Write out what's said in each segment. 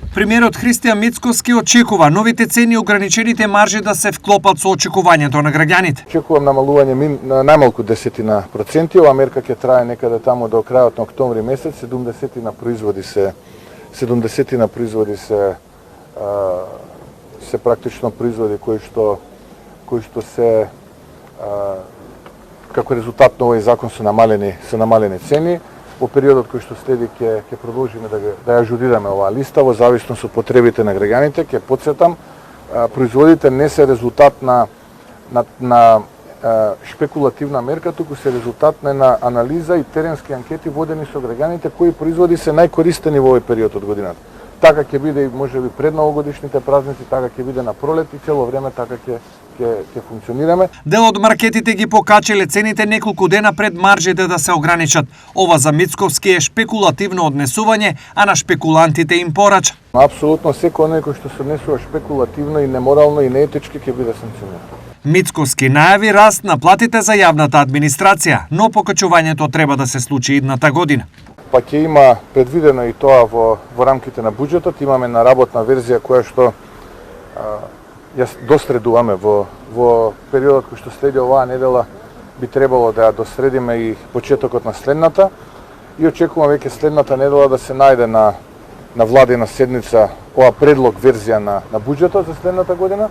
Премиерот Христијан Мицкоски очекува новите цени и ограничените маржи да се вклопат со очекувањето на граѓаните. Очекувам намалување на најмалку 10%, ова мерка ќе трае некаде таму до крајот на октомври месец, 70 производи се практично производи кои што се како резултат на овој закон се намалени цени. Во периодот кој што следи ќе продолжиме да ја ажурираме оваа листа во зависност од потребите на граѓаните. Ќе потсетам, производите не се резултат на шпекулативна мерка, туку се резултат на анализа и теренски анкети водени со граѓаните кои производи се најкористени во овој период од годината. Така ќе биде и можеби пред новогодишните празници, така ќе биде на пролет и цело време така ќе функционираме. Дел од маркетите ги покачиле цените неколку дена пред маржите да се ограничат. Ова за Мицковски е шпекулативно однесување, а на шпекулантите им порача. Апсолутно секој оној кој што се однесува шпекулативно и неморално и неетички ќе биде санкциониран. Мицковски најави раст на платите за јавната администрација, но покачувањето треба да се случи идната година. Па ќе има предвидено и тоа во рамките на буџетот. Имаме на работна верзија која што ја досредуваме во периодот кој што следи оваа недела. Би требало да ја досредиме и почетокот на следната и очекувам веќе следната недела да се најде на владина седница ова предлог верзија на буџетот за следната година,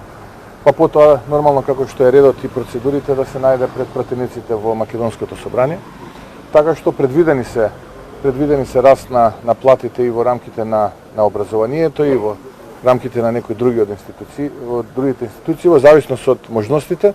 па потоа нормално како што е редот и процедурите да се најде пред пратениците во Македонското собрание. Така што предвидени се раст на платите и во рамките на образованието и во рамките на некои други од другите институции во зависност од можностите.